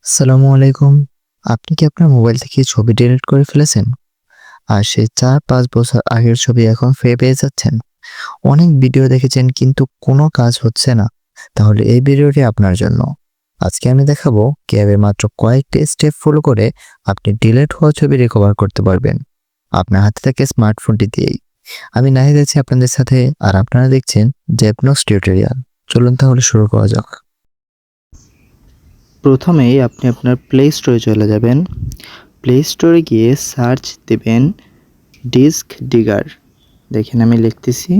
আসসালামু আলাইকুম। আপনি কি আপনার মোবাইল থেকে ছবি ডিলিট করে ফেলেছেন? আর সেই ৪-৫ বছর আগের ছবি এখন ফিরে পেয়ে যাচ্ছেন? অনেক ভিডিও দেখেছেন কিন্তু কোনো কাজ হচ্ছে না। তাহলে এই ভিডিওটি আপনার জন্য। আজকে আমি দেখাবো কিভাবে মাত্র কয়েকটি স্টেপ ফলো করে আপনি ডিলিট হওয়া ছবি রিকভার করতে পারবেন। আপনার হাতে থাকা স্মার্টফোনটি দিয়েই। আমি নাহিদ আছি আপনাদের সাথে আর আপনারা দেখছেন জেপনক্স টিউটোরিয়াল। চলুন তাহলে শুরু করা যাক। প্রথমেই আপনি আপনার প্লে স্টোরে চলে যাবেন। প্লে স্টোরে গিয়ে সার্চ দেবেন ডিস্ক ডিগার। দেখেন আমি লিখতেছি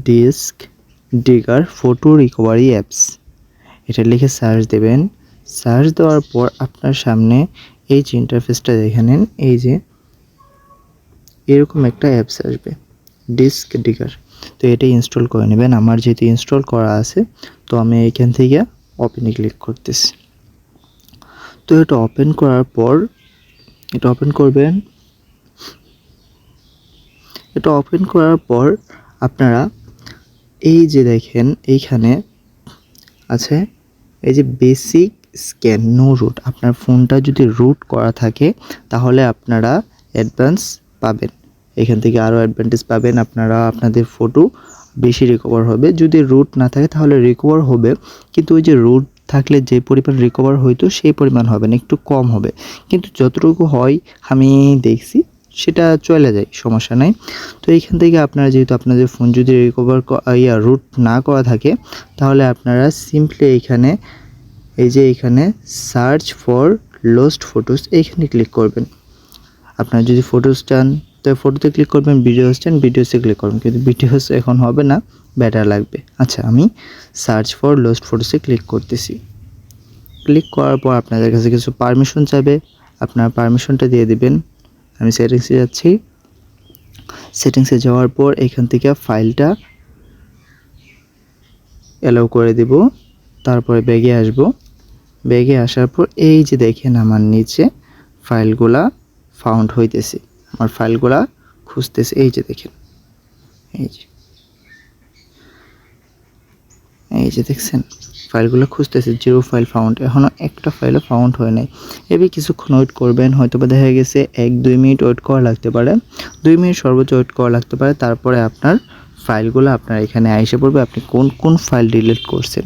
disk digger photo recovery apps. এটা লিখে সার্চ দেবেন। সার্চ দেওয়ার পর আপনার সামনে এই যে ইন্টারফেসটা দেখে নেন, এই যে এরকম একটা অ্যাপস আসবে ডিস্ক ডিগার। তো এটা ইনস্টল করে নেবেন। আমার যেহেতু ইনস্টল করা আছে তো আমি এখান থেকে ওপেনে ক্লিক করতেছি। তো এটা ওপেন করার পর এটা ওপেন করবেন। এটা ওপেন করার পর আপনারা এই যে দেখেন এইখানে আছে এই যে বেসিক স্ক্যান নো রুট। আপনার ফোনটা যদি রুট করা থাকে তাহলে আপনারা অ্যাডভান্স পাবেন, এখান থেকে আরও অ্যাডভান্টেজ পাবেন। আপনারা আপনাদের ফটো বেশি রিকভার হবে। যদি রুট না থাকে তাহলে রিকভার হবে, কিন্তু ওই যে রুট থাকলে যে পরিমাণ রিকভার হইতো সেই পরিমাণ হবে না, একটু কম হবে। কিন্তু যতটুকু হয় আমি দেখছি সেটা চলে যায়, সমস্যা নাই। তো এইখান থেকে আপনারা যেহেতু আপনাদের ফোন যদি রিকভার রুট না করা থাকে তাহলে আপনারা সিম্পলি এইখানে এই যে এইখানে সার্চ ফর লস্ট ফটোস এইখানে ক্লিক করবেন। আপনারা যদি ফটোস চান তো ফটোতে ক্লিক করবেন, ভিডিওস চান ভিডিওসে ক্লিক করবেন, কিন্তু ভিডিওস এখন হবে না, ব্যাটার লাগবে। আচ্ছা, আমি সার্চ ফর লস্ট ফটোসে ক্লিক করতেছি। ক্লিক করার পর আপনাদের কাছে কিছু পারমিশন চাইবে, আপনার পারমিশনটা দিয়ে দিবেন। আমি সেটিংসে যাচ্ছি। সেটিংসে যাওয়ার পর এখান থেকে ফাইলটা অ্যালাউ করে দিব। তারপরে ব্যাগে আসব। ব্যাগে আসার পর এই যে দেখেন আমার নিচে ফাইলগুলা ফাউন্ড হইতেছে, আমার ফাইলগুলা খুঁজতেছে। এই যে দেখেন, এই যে দেখছেন ফাইলগুলো খুঁজতেছে, জিরো ফাইল ফাউন্ড। এখনও একটা ফাইলও ফাউন্ড হয় নাই। এবার কিছুক্ষণ ওয়েট করবেন, হয়তো বা দেখা গেছে 1-2 মিনিট ওয়েট করা লাগতে পারে, 2 মিনিট সর্বোচ্চ ওয়েট করা লাগতে পারে। তারপরে আপনার ফাইলগুলো আপনার এখানে আইসে পড়বে, আপনি কোন কোন ফাইল ডিলিট করছেন।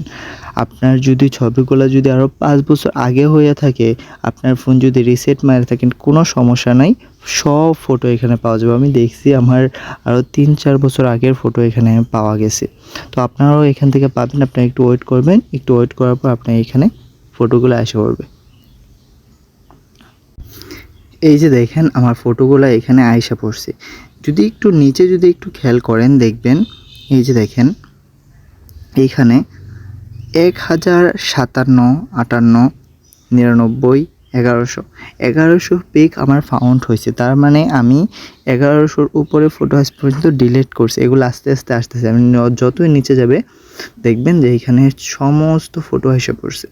আপনার যদি ছবিগুলো যদি আরও 5 বছর আগে হয়ে থাকে, আপনার ফোন যদি রিসেট মারে থাকেন, কোনো সমস্যা নাই, সব ফটো এখানে পাওয়া যাবে। আমি দেখছি আমার আরও 3-4 বছর আগের ফটো এখানে পাওয়া গেছে। তো আপনারাও এখান থেকে পাবেন। আপনারা একটু ওয়েট করবেন, একটু ওয়েট করার পর আপনার এখানে ফটোগুলো এসে পড়বে। এই যে দেখেন আমার ফটোগুলো এখানে আইসা পড়ছে। যদি একটু নিচে যদি একটু খেয়াল করেন দেখবেন, এই যে দেখেন এইখানে 1057, 58, 99, 1100 পিক আমার ফাউন্ড হয়েছে। তার মানে আমি 1100-র উপরে ফটো আজ পর্যন্ত ডিলিট করছি। এগুলো আস্তে আস্তে আসতেছে। আমি যতই নিচে যাবে দেখবেন যে এইখানে সমস্ত ফটো এসে পড়ছে।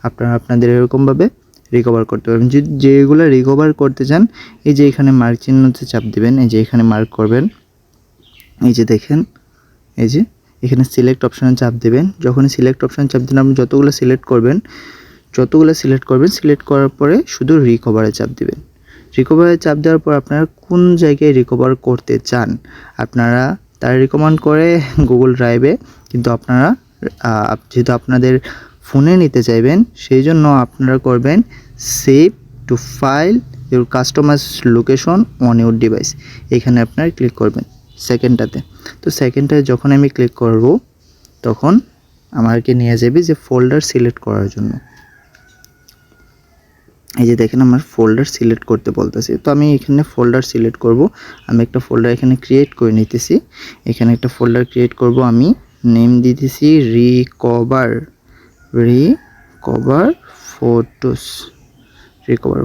আপনারা আপনাদের এরকমভাবে রিকভার করতে পারবেন। যেগুলো রিকভার করতে চান এই যে এখানে মার্ক চিহ্নতে চাপ দিবেন, এই যে এখানে মার্ক করবেন। এই যে দেখেন, এই যে এখানে সিলেক্ট অপশানে চাপ দেবেন। যখনই সিলেক্ট অপশানে চাপ দেন আপনি যতগুলো সিলেক্ট করবেন, সিলেক্ট করার পরে শুধু রিকভারে চাপ দিবেন। রিকভারে চাপ দেওয়ার পর আপনারা কোন জায়গায় রিকভার করতে চান আপনারা তারা রিকমেন্ড করে গুগল ড্রাইভে, কিন্তু আপনারা যেহেতু আপনাদের ফোনে নিতে চাইবেন সেই জন্য আপনারা করবেন save to file your customize location on your device. এখানে আপনারা ক্লিক করবেন সেকেন্ডটাতে। তো সেকেন্ডটায় যখন আমি ক্লিক করব তখন আমাকে নিয়ে যাবে যে ফোল্ডার সিলেক্ট করার জন্য। এই যে দেখেন আমার ফোল্ডার সিলেক্ট করতে বলতেছে। তো আমি এখানে ফোল্ডার সিলেক্ট করব। আমি একটা ফোল্ডার এখানে ক্রিয়েট করে নিতেছি। এখানে একটা ফোল্ডার ক্রিয়েট করব। আমি নেম দিতেছি রিকভার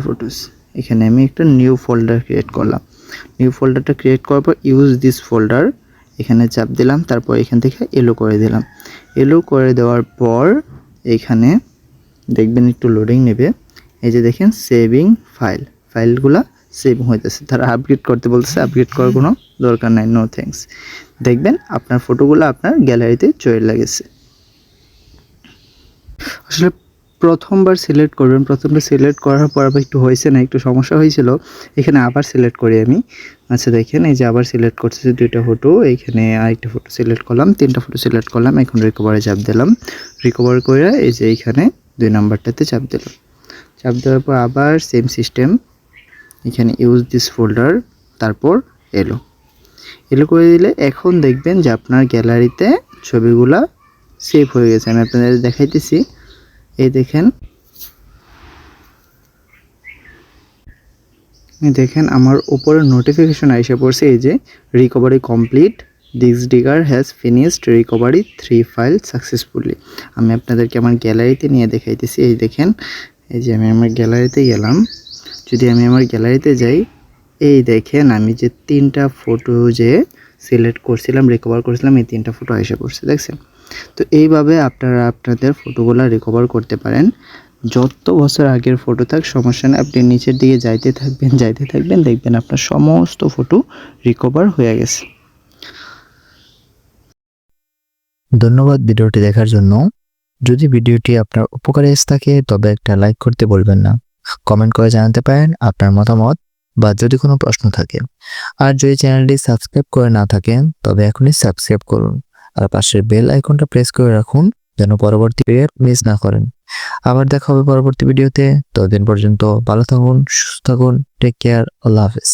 ফটোস। এখানে আমি একটা নিউ ফোল্ডার ক্রিয়েট করলাম। নিউ ফোল্ডারটা ক্রিয়েট করার পর ইউজ দিস ফোল্ডার এখানে চাপ দিলাম। তারপর এখান থেকে এলো করে দিলাম। এলো করে দেওয়ার পর এখানে দেখবেন একটু লোডিং নেবে। এই যে দেখেন সেভিং ফাইলগুলা সেভ হইতেছে। তারা আপগ্রেড করতে বলতেছে, আপগ্রেড করার কোনো দরকার নাই, নো থ্যাঙ্কস। দেখবেন আপনার ফটোগুলো আপনার গ্যালারিতে চলে গেছে। আসলে প্রথমবার সিলেক্ট করবেন। প্রথমবার সিলেক্ট করার পর আবার একটু হয়েছে না, একটু সমস্যা হয়েছিল। এখানে আবার সিলেক্ট করি আমি। আচ্ছা দেখেন এই যে আবার সিলেক্ট করতেছি 2টা ফটো। এইখানে আরেকটা ফটো সিলেক্ট করলাম, 3টা ফটো সিলেক্ট করলাম। এখন রিকভারে চাপ দিলাম। রিকভার করে এই যে এইখানে 2 নাম্বারটাতে চাপ দিলাম। চাপ দেওয়ার পর আবার সেম সিস্টেম, এখানে ইউজ দিস ফোল্ডার, তারপর এলো করে দিলে এখন দেখবেন যে আপনার গ্যালারিতে ছবিগুলা সেভ হয়ে গেছে। আমি আপনাদের দেখাইতেছি। এই দেখেন, দেখেন আমার উপরে নোটিফিকেশন এসে পড়ছে এই যে recovery complete, this digger has finished recovery 3 file successfully. আমি আপনাদেরকে আমার গ্যালারিতে নিয়ে দেখাইতেছি। এই দেখেন, এই যে আমি আমার গ্যালারিতে গেলাম। যদি আমি আমার গ্যালারিতে যাই, এই দেখেন আমি যে 3টা ফটো যে সিলেক্ট করছিলাম, রিকভার করছিলাম, এই 3টা ফটো এসে পড়ছে, দেখছেন? তো এইভাবে আপনারা আপনাদের ফটোগুলো রিকভার করতে পারেন। যত বছর আগের ফটো থাক সমস্যা নেই, আপনি নিচের দিকে যাইতে থাকবেন, দেখবেন আপনার সমস্ত ফটো রিকভার হয়ে গেছে। ধন্যবাদ ভিডিওটি দেখার জন্য। যদি ভিডিওটি আপনার উপকারে এসে থাকে তবে একটা লাইক করতে বলবেন না। কমেন্ট করে জানাতে পারেন আপনার মতামত বা যদি কোনো প্রশ্ন থাকে। আর যদি চ্যানেলটি সাবস্ক্রাইব করে না থাকেন তবে এখনই সাবস্ক্রাইব করুন আর পাশের বেল আইকনটা প্রেস করে রাখুন যেন পরবর্তী ভিডিও মিস না করেন। আবার দেখা হবে পরবর্তী ভিডিওতে। ততদিন পর্যন্ত ভালো থাকুন, সুস্থ থাকুন, টেক কেয়ার, আল্লাহ হাফেজ।